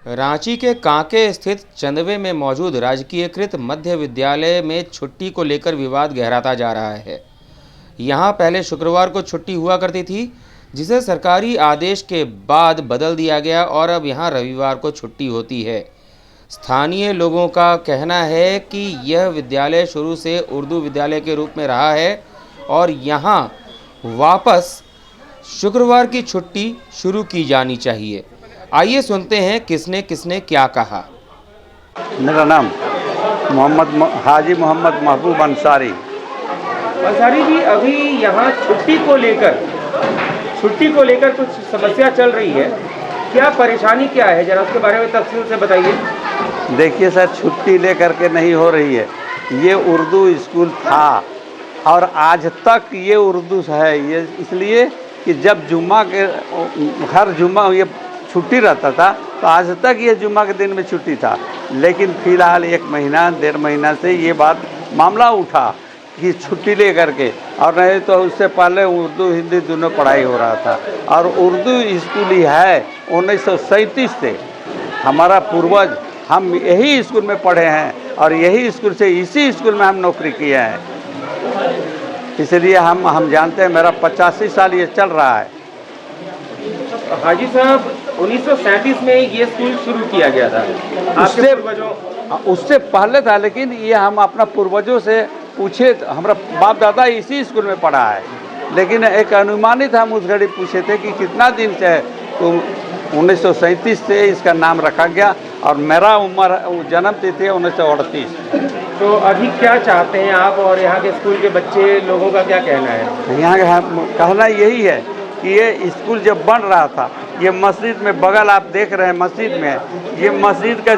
रांची के कांके स्थित चंदवे में मौजूद राजकीयकृत मध्य विद्यालय में छुट्टी को लेकर विवाद गहराता जा रहा है। यहां पहले शुक्रवार को छुट्टी हुआ करती थी, जिसे सरकारी आदेश के बाद बदल दिया गया और अब यहां रविवार को छुट्टी होती है। स्थानीय लोगों का कहना है कि यह विद्यालय शुरू से उर्दू विद्यालय के रूप में रहा है और यहां वापस शुक्रवार की छुट्टी शुरू की जानी चाहिए। आइए सुनते हैं किसने किसने क्या कहा। मेरा नाम हाजी मोहम्मद महबूब अंसारी जी, अभी यहाँ छुट्टी को लेकर कुछ समस्या चल रही है, क्या परेशानी क्या है, जरा उसके बारे में तफसील से बताइए। देखिए सर, छुट्टी लेकर के नहीं हो रही है। ये उर्दू स्कूल था और आज तक ये उर्दू है। ये इसलिए कि जब जुम्मा के हर जुम्मा ये छुट्टी रहता था, तो आज तक ये जुम्मा के दिन में छुट्टी था। लेकिन फ़िलहाल 1-1.5 महीना से ये बात मामला उठा कि छुट्टी ले करके, और नहीं तो उससे पहले उर्दू हिंदी दोनों पढ़ाई हो रहा था। और उर्दू स्कूल ही है 1937 से। हमारा पूर्वज हम यही स्कूल में पढ़े हैं और यही स्कूल से इसी स्कूल में हम नौकरी किए हैं। इसलिए हम जानते हैं, मेरा 85 साल ये चल रहा है। हाजी साहब, 1937 में ये स्कूल शुरू किया गया था, उससे पहले था, लेकिन ये हम अपना पूर्वजों से पूछे, हमारा बाप दादा इसी स्कूल में पढ़ा है। लेकिन एक अनुमानित हम उस घड़ी पूछे थे कि कितना दिन से है, तो 1937 से इसका नाम रखा गया और मेरा उम्र जन्म तिथि 1938। तो अभी क्या चाहते हैं आप और यहाँ के स्कूल के बच्चे लोगों का क्या कहना है? यहाँ का कहना यही है कि ये स्कूल जब बन रहा था, ये मस्जिद में बगल आप देख रहे हैं, मस्जिद में ये मस्जिद का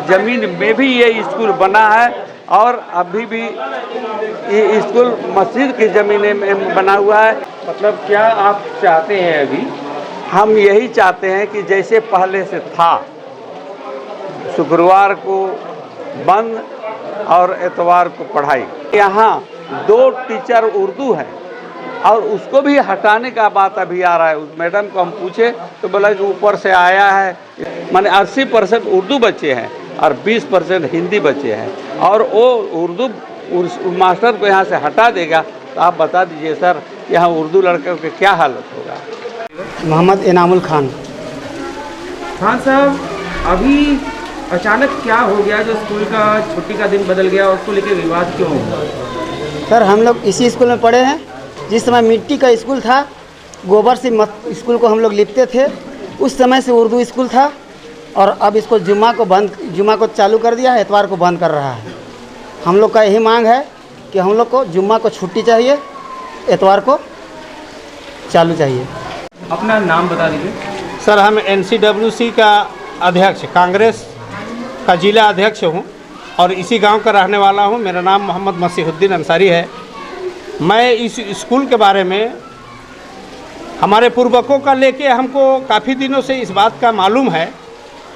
ज़मीन में भी ये स्कूल बना है और अभी भी ये स्कूल मस्जिद की ज़मीन में बना हुआ है। मतलब क्या आप चाहते हैं? अभी हम यही चाहते हैं कि जैसे पहले से था, शुक्रवार को बंद और एतवार को पढ़ाई। यहाँ 2 टीचर उर्दू हैं और उसको भी हटाने का बात अभी आ रहा है। उस मैडम को हम पूछे तो बोला कि ऊपर से आया है, माने 80% उर्दू बच्चे हैं और 20% हिंदी बच्चे हैं, और वो उर्दू मास्टर को यहाँ से हटा देगा। तो आप बता दीजिए सर, यहाँ उर्दू लड़कों की क्या हालत होगा। मोहम्मद इनामुल खान साहब, अभी अचानक क्या हो गया जो स्कूल का छुट्टी का दिन बदल गया, उसको लेकर विवाद क्यों हुआ? सर, हम लोग इसी स्कूल में पढ़े हैं। जिस समय मिट्टी का स्कूल था, गोबर से स्कूल को हम लोग लिपते थे, उस समय से उर्दू स्कूल था। और अब इसको जुम्मा को चालू कर दिया है, एतवार को बंद कर रहा है। हम लोग का यही मांग है कि हम लोग को जुम्मा को छुट्टी चाहिए, एतवार को चालू चाहिए। अपना नाम बता दीजिए। सर, हम NCWC का अध्यक्ष, कांग्रेस का जिला अध्यक्ष हूँ और इसी गांव का रहने वाला हूँ। मेरा नाम मोहम्मद मसीहुद्दीन अंसारी है। मैं इस स्कूल के बारे में हमारे पूर्वकों का लेके हमको काफ़ी दिनों से इस बात का मालूम है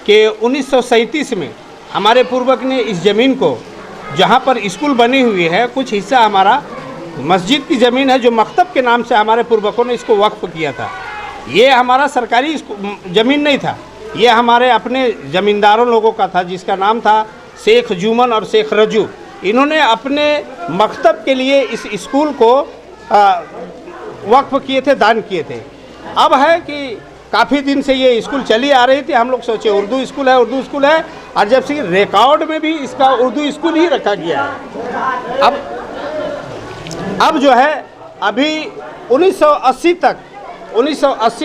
कि 1937 में हमारे पूर्वक ने इस ज़मीन को, जहाँ पर स्कूल बनी हुई है, कुछ हिस्सा हमारा मस्जिद की ज़मीन है जो मकतब के नाम से हमारे पूर्वकों ने इसको वक्फ किया था। ये हमारा सरकारी ज़मीन नहीं था, ये हमारे अपने ज़मींदारों लोगों का था, जिसका नाम था शेख जुमन और शेख रजू। इन्होंने अपने मकतब के लिए इस स्कूल को वक्फ किए थे, दान किए थे। अब है कि काफ़ी दिन से ये स्कूल चली आ रही थी, हम लोग सोचे उर्दू स्कूल है, और जब से रिकॉर्ड में भी इसका उर्दू स्कूल ही रखा गया है। अब जो है, अभी 1980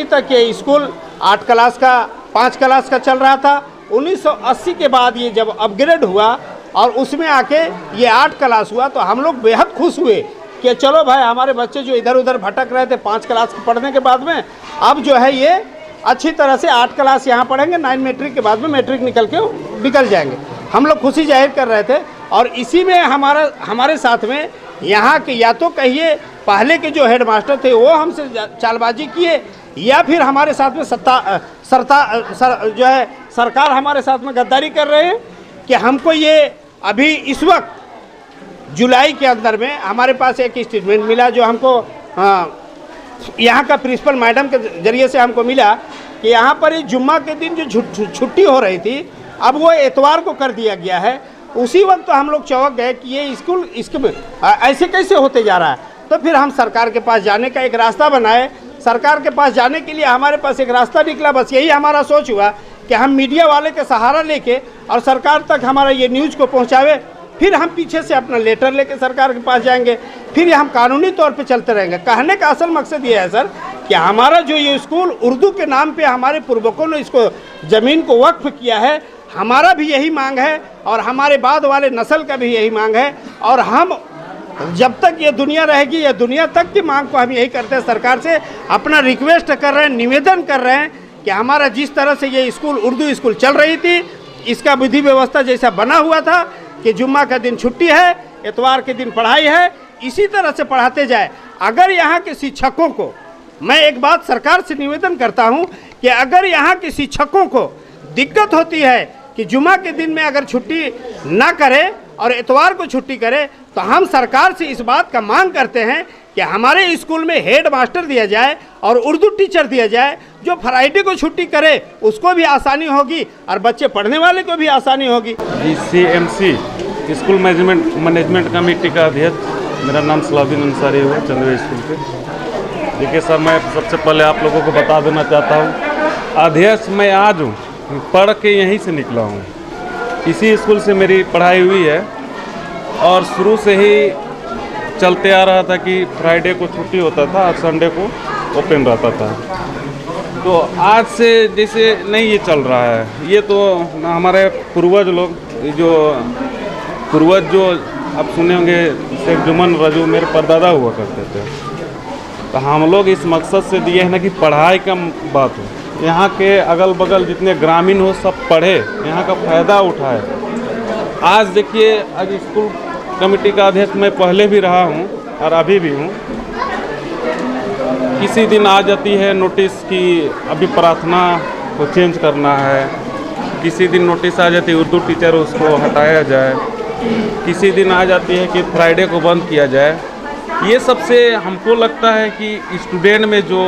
तक ये स्कूल 8 क्लास का, 5 क्लास का चल रहा था। 1980 के बाद ये जब अपग्रेड हुआ और उसमें आके ये 8 क्लास हुआ, तो हम लोग बेहद खुश हुए कि चलो भाई, हमारे बच्चे जो इधर उधर भटक रहे थे 5 क्लास पढ़ने के बाद में, अब जो है ये अच्छी तरह से 8 क्लास यहाँ पढ़ेंगे, 9 मैट्रिक के बाद में मैट्रिक निकल जाएंगे। हम लोग खुशी जाहिर कर रहे थे। और इसी में हमारे साथ में यहाँ के, या तो कहिए पहले के जो हेडमास्टर थे वो हमसे चालबाजी किए, या फिर हमारे साथ में सरकार हमारे साथ में गद्दारी कर रहे हैं कि हमको ये अभी इस वक्त जुलाई के अंदर में हमारे पास एक स्टेटमेंट मिला जो हमको यहाँ का प्रिंसिपल मैडम के जरिए से हमको मिला कि यहाँ पर ही जुम्मा के दिन जो छुट्टी हो रही थी, अब वो एतवार को कर दिया गया है। उसी वक्त तो हम लोग चौंक गए कि ये स्कूल इसके ऐसे कैसे होते जा रहा है। तो फिर हम सरकार के पास जाने का एक रास्ता बनाए। सरकार के पास जाने के लिए हमारे पास एक रास्ता निकला, बस यही हमारा सोच हुआ कि हम मीडिया वाले के सहारा लेके और सरकार तक हमारा ये न्यूज़ को पहुँचावे। फिर हम पीछे से अपना लेटर लेके सरकार के पास जाएंगे, फिर हम कानूनी तौर पे चलते रहेंगे। कहने का असल मकसद ये है सर कि हमारा जो ये स्कूल उर्दू के नाम पे हमारे पूर्वकों ने इसको ज़मीन को वक्फ किया है, हमारा भी यही मांग है और हमारे बाद वाले नस्ल का भी यही मांग है। और हम जब तक ये दुनिया रहेगी, ये दुनिया तक की मांग को हम यही करते हैं, सरकार से अपना रिक्वेस्ट कर रहे हैं, निवेदन कर रहे हैं कि हमारा जिस तरह से ये स्कूल उर्दू स्कूल चल रही थी, इसका विधि व्यवस्था जैसा बना हुआ था कि जुम्मा का दिन छुट्टी है, इतवार के दिन पढ़ाई है, इसी तरह से पढ़ाते जाए। अगर यहाँ के शिक्षकों को, मैं एक बात सरकार से निवेदन करता हूँ कि अगर यहाँ के शिक्षकों को दिक्कत होती है कि जुम्मा के दिन में अगर छुट्टी ना करे और इतवार को छुट्टी करे, तो हम सरकार से इस बात का मांग करते हैं कि हमारे स्कूल में हेड मास्टर दिया जाए और उर्दू टीचर दिया जाए, जो फ्राइडे को छुट्टी करे उसको भी आसानी होगी और बच्चे पढ़ने वाले को भी आसानी होगी। CMC स्कूल मैनेजमेंट कमेटी का अध्यक्ष, मेरा नाम सलाउद्दीन अंसारी हुआ, चंद्रवे स्कूल के। देखिए सर, मैं सबसे पहले आप लोगों को बता देना चाहता हूँ, अध्यक्ष मैं आज हूँ, पढ़ के यहीं से निकला हूँ। इसी स्कूल से मेरी पढ़ाई हुई है और शुरू से ही चलते आ रहा था कि फ्राइडे को छुट्टी होता था और संडे को ओपन रहता था। तो आज से जैसे नहीं ये चल रहा है, ये तो हमारे पूर्वज लोग जो आप सुने होंगे, शेख जुमन रजू मेरे परदादा हुआ करते थे। तो हम लोग इस मकसद से दिए हैं ना कि पढ़ाई का बात हो, यहाँ के अगल बगल जितने ग्रामीण हो सब पढ़े, यहाँ का फ़ायदा उठाए। आज देखिए, आज स्कूल कमेटी का अध्यक्ष मैं पहले भी रहा हूँ और अभी भी हूँ। किसी दिन आ जाती है नोटिस कि अभी प्रार्थना को चेंज करना है, किसी दिन नोटिस आ जाती है उर्दू टीचर उसको हटाया जाए, किसी दिन आ जाती है कि फ्राइडे को बंद किया जाए। ये सबसे हमको लगता है कि स्टूडेंट में जो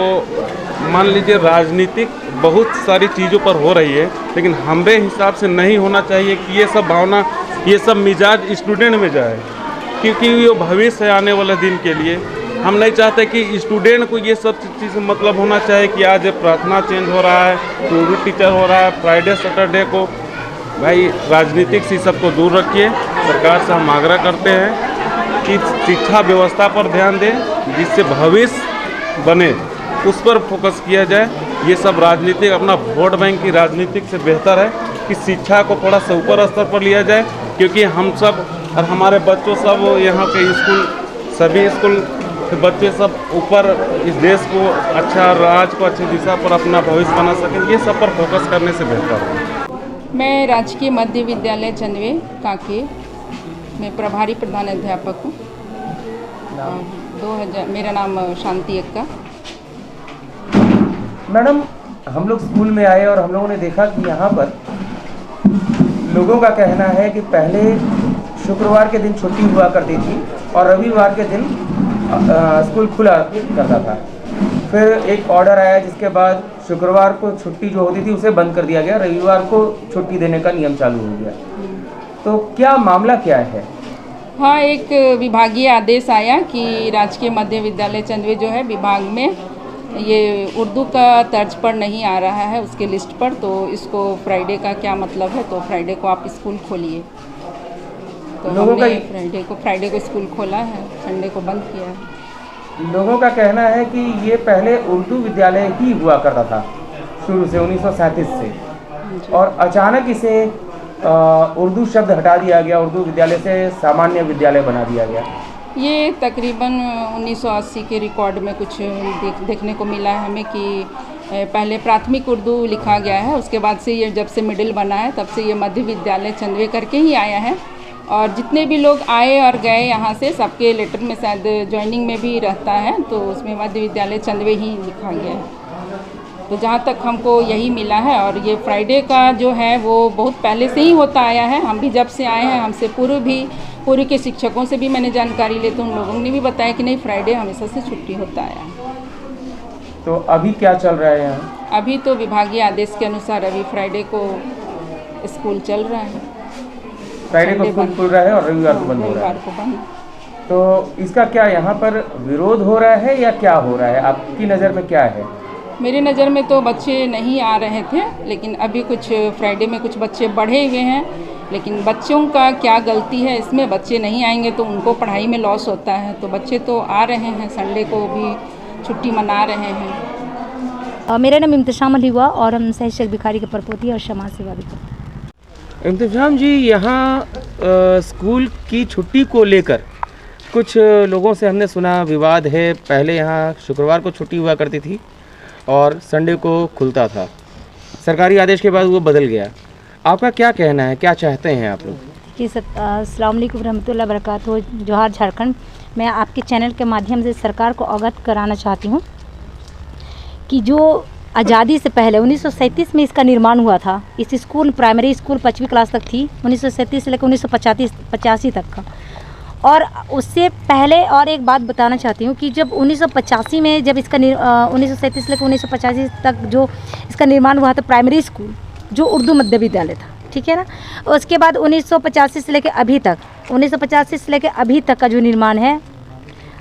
मान लीजिए राजनीतिक बहुत सारी चीज़ों पर हो रही है, लेकिन हमारे हिसाब से नहीं होना चाहिए कि ये सब भावना, ये सब मिजाज स्टूडेंट में जाए, क्योंकि ये भविष्य है आने वाले दिन के लिए। हम नहीं चाहते कि स्टूडेंट को ये सब चीज़ मतलब होना चाहिए कि आज प्रार्थना चेंज हो रहा है, उर्दू टीचर हो रहा है, फ्राइडे सैटरडे को। भाई राजनीतिक से सबको दूर रखिए। सरकार से हम आग्रह करते हैं कि शिक्षा व्यवस्था पर ध्यान दें, जिससे भविष्य बने उस पर फोकस किया जाए। ये सब राजनीतिक, अपना वोट बैंक की राजनीतिक से बेहतर है कि शिक्षा को थोड़ा सा ऊपर स्तर पर लिया जाए, क्योंकि हम सब और हमारे बच्चों सब यहाँ के स्कूल, सभी स्कूल के बच्चे सब ऊपर इस देश को अच्छा, राज्य को अच्छी दिशा पर अपना भविष्य बना सकें। ये सब पर फोकस करने से बेहतर है। मैं राजकीय मध्य विद्यालय चंदवे कांके में प्रभारी प्रधान अध्यापक हूँ। 2000 मेरा नाम शांति अक्का। मैडम, हम लोग स्कूल में आए और हम लोगों ने देखा कि यहाँ पर लोगों का कहना है कि पहले शुक्रवार के दिन छुट्टी हुआ करती थी और रविवार के दिन स्कूल खुला करता था। फिर एक ऑर्डर आया जिसके बाद शुक्रवार को छुट्टी जो होती थी उसे बंद कर दिया गया, रविवार को छुट्टी देने का नियम चालू हो गया। तो क्या मामला क्या है? हाँ, एक विभागीय आदेश आया कि राजकीय मध्य विद्यालय चंदवे जो है विभाग में ये उर्दू का तर्ज पर नहीं आ रहा है उसके लिस्ट पर, तो इसको फ्राइडे का क्या मतलब है, तो फ्राइडे को आप स्कूल खोलिए। तो हमने फ्राइडे को स्कूल खोला है, संडे को बंद किया है। लोगों का कहना है कि ये पहले उर्दू विद्यालय ही हुआ करता था शुरू से 1937 से, और अचानक इसे उर्दू शब्द हटा दिया गया, उर्दू विद्यालय से सामान्य विद्यालय बना दिया गया। ये तकरीबन 1980 के रिकॉर्ड में कुछ देखने को मिला है हमें कि पहले प्राथमिक उर्दू लिखा गया है, उसके बाद से ये जब से मिडिल बना है तब से ये मध्य विद्यालय चंदवे करके ही आया है। और जितने भी लोग आए और गए यहाँ से, सबके लेटर में शायद ज्वाइनिंग में भी रहता है, तो उसमें मध्य विद्यालय चंदवे ही लिखा गया है। तो जहाँ तक हमको यही मिला है, और ये फ्राइडे का जो है वो बहुत पहले से ही होता आया है। हम भी जब से आए हैं, हमसे पूर्व के शिक्षकों से भी मैंने जानकारी ली, तो उन लोगों ने भी बताया कि नहीं, फ्राइडे हमेशा से छुट्टी होता आया है। तो अभी क्या चल रहा है यहाँ? अभी तो विभागीय आदेश के अनुसार अभी फ्राइडे को स्कूल चल रहा है। फ्राइडे को स्कूल खुल रहा है और रविवार को बंद हो रहा है। रविवार को बंद। तो इसका क्या यहाँ पर विरोध हो रहा है या क्या हो रहा है, आपकी नज़र में क्या है? मेरी नज़र में तो बच्चे नहीं आ रहे थे, लेकिन अभी कुछ फ्राइडे में कुछ बच्चे बढ़े हुए हैं, लेकिन बच्चों का क्या गलती है इसमें? बच्चे नहीं आएंगे तो उनको पढ़ाई में लॉस होता है, तो बच्चे तो आ रहे हैं, संडे को भी छुट्टी मना रहे हैं। मेरा नाम इम्तिशाम अली हुआ और हम सह शेख भिखारी के परपोती और समाज सेवा भी करते हैं। इम्तिशाम जी, यहाँ स्कूल की छुट्टी को लेकर कुछ लोगों से हमने सुना विवाद है। पहले यहाँ शुक्रवार को छुट्टी हुआ करती थी और संडे को खुलता था, सरकारी आदेश के बाद वो बदल गया। आपका क्या कहना है, क्या चाहते हैं आप लोग? जी सर, अस्सलाम वालेकुम रहमतुल्लाह बरकातहू। जोहार झारखंड। मैं आपके चैनल के माध्यम से सरकार को अवगत कराना चाहती हूँ कि जो आज़ादी से पहले 1937 में इसका निर्माण हुआ था। इस स्कूल प्राइमरी स्कूल 5वीं क्लास तक थी, 1937 से लेकर 1985 तक का। और उससे पहले और एक बात बताना चाहती हूँ कि जब 1985 में जब इसका 1937 से लेकर 1985 तक जो इसका निर्माण हुआ था प्राइमरी स्कूल जो उर्दू मध्य विद्यालय था, ठीक है ना। उसके बाद 1985 से लेकर अभी तक 1985 से लेकर अभी तक का जो निर्माण है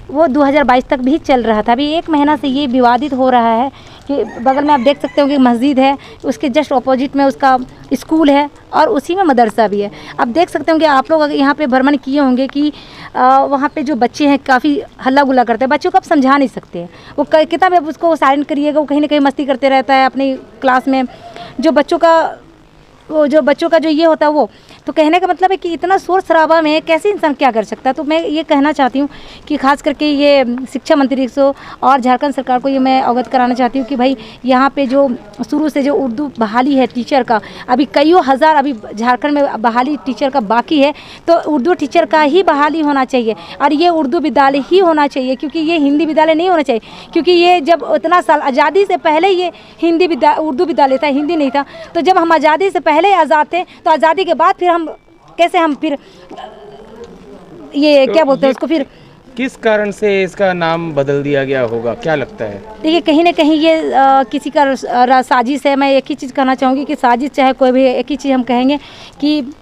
वो 2022 तक भी चल रहा था। अभी एक महीना से ये विवादित हो रहा है कि बगल में आप देख सकते हो कि मस्जिद है, उसके जस्ट ऑपोजिट में उसका स्कूल है और उसी में मदरसा भी है। आप देख सकते हो कि आप लोग अगर यहाँ पे भ्रमण किए होंगे कि वहाँ पे जो बच्चे हैं काफ़ी हल्ला गुल्ला करते हैं। बच्चों को आप समझा नहीं सकते हैं, वो कितना भी उसको साइलेंट करिएगा वो कहीं ना कहीं मस्ती करते रहता है अपनी क्लास में। जो बच्चों का जो ये होता है वो, तो कहने का मतलब है कि इतना शोर शराबा में कैसे इंसान क्या कर सकता है। तो मैं ये कहना चाहती हूँ कि खास करके ये शिक्षा मंत्री को और झारखंड सरकार को ये मैं अवगत कराना चाहती हूँ कि भाई यहाँ पे जो शुरू से जो उर्दू बहाली है टीचर का, अभी कईयों हज़ार अभी झारखंड में बहाली टीचर का बाकी है, तो उर्दू टीचर का ही बहाली होना चाहिए और ये उर्दू विद्यालय ही होना चाहिए, क्योंकि ये हिंदी विद्यालय नहीं होना चाहिए। क्योंकि ये जब उतना साल आज़ादी से पहले ये उर्दू विद्यालय था, हिंदी नहीं था। तो जब हम आज़ादी से पहले आज़ाद थे तो आज़ादी के बाद फिर हम ये तो क्या बोलते हैं उसको, फिर किस कारण से इसका नाम बदल दिया गया होगा, क्या लगता है? देखिए कहीं ना कहीं ये किसी का साजिश है। मैं एक ही चीज़ कहना चाहूँगी कि साजिश चाहे कोई भी, एक ही चीज़ हम कहेंगे कि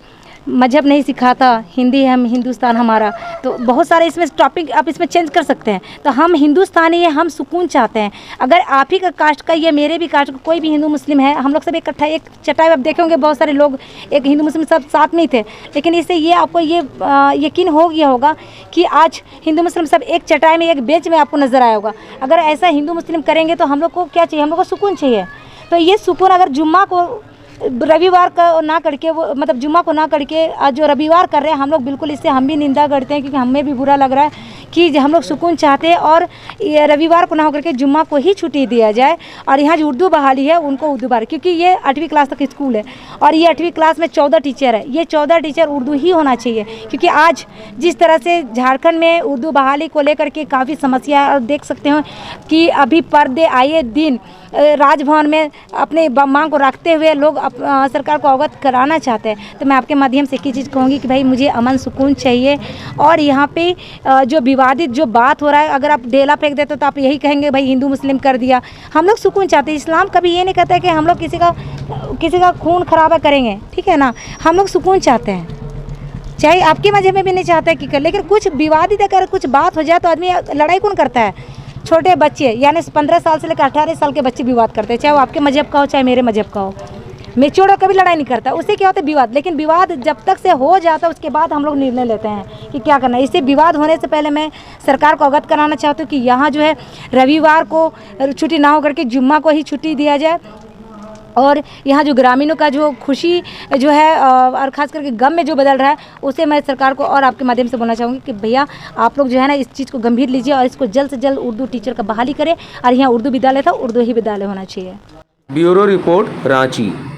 मजहब नहीं सिखाता, हिंदी है, हम हिंदुस्तान हमारा। तो बहुत सारे इसमें टॉपिक आप इसमें चेंज कर सकते हैं। तो हम हिंदुस्तानी है, हम सुकून चाहते हैं। अगर आप ही का कास्ट का या मेरे भी कास्ट का कोई भी हिंदू मुस्लिम है, हम लोग सब इकट्ठा एक चटाई आप देखेंगे बहुत सारे लोग एक हिंदू मुस्लिम सब साथ में ही थे। लेकिन इससे ये आपको ये यकीन हो गया होगा कि आज हिंदू मुस्लिम सब एक चटाई में एक बेंच में आपको नज़र आया होगा। अगर ऐसा हिंदू मुस्लिम करेंगे तो हम लोग को क्या चाहिए, हम लोग को सुकून चाहिए। तो ये सुकून अगर जुम्मा को रविवार का ना करके, वो मतलब जुम्मा को ना करके आज जो रविवार कर रहे हैं हम लोग, बिल्कुल इससे हम भी निंदा करते हैं, क्योंकि हमें भी बुरा लग रहा है कि हम लोग सुकून चाहते हैं और ये रविवार को ना होकर के जुम्मा को ही छुट्टी दिया जाए। और यहाँ जो उर्दू बहाली है उनको उर्दू बहाली, क्योंकि ये 8वीं क्लास तक स्कूल है और ये 8वीं क्लास में 14 टीचर है, ये 14 टीचर उर्दू ही होना चाहिए। क्योंकि आज जिस तरह से झारखंड में उर्दू बहाली को लेकर के काफ़ी समस्या है, और देख सकते हो कि अभी पर्दे आए दिन राजभवन में अपने मांग को रखते हुए लोग सरकार को अवगत कराना चाहते हैं। तो मैं आपके माध्यम से एक ही चीज़ कहूँगी कि भाई मुझे अमन सुकून चाहिए। और यहाँ पे जो विवादित जो बात हो रहा है, अगर आप ढेला फेंक देते तो आप यही कहेंगे भाई हिंदू मुस्लिम कर दिया। हम लोग सुकून चाहते हैं। इस्लाम कभी ये नहीं कहता है कि हम लोग किसी का खून खराबा करेंगे, ठीक है ना। हम लोग सुकून चाहते हैं, चाहे आपके मजहब में भी नहीं चाहता है कि कर, लेकिन कुछ विवादित अगर कुछ बात हो जाए तो आदमी लड़ाई कौन करता है। छोटे बच्चे यानी 15 साल से लेकर 18 साल के बच्चे विवाद करते हैं, चाहे वो आपके मजहब का हो चाहे मेरे मजहब का हो। मेच्योर कभी लड़ाई नहीं करता, उससे क्या होता है विवाद। लेकिन विवाद जब तक से हो जाता है उसके बाद हम लोग निर्णय लेते हैं कि क्या करना है। इससे विवाद होने से पहले मैं सरकार को अवगत कराना चाहती हूँ कि यहाँ जो है रविवार को छुट्टी ना हो करके जुम्मा को ही छुट्टी दिया जाए। और यहाँ जो ग्रामीणों का जो खुशी जो है और ख़ास करके गम में जो बदल रहा है, उसे मैं सरकार को और आपके माध्यम से बोलना चाहूँगी कि भैया आप लोग जो है ना इस चीज़ को गंभीर लीजिए और इसको जल्द से जल्द उर्दू टीचर का बहाली करें। और यहाँ उर्दू विद्यालय था, उर्दू ही विद्यालय होना चाहिए। Bureau report, Ranchi.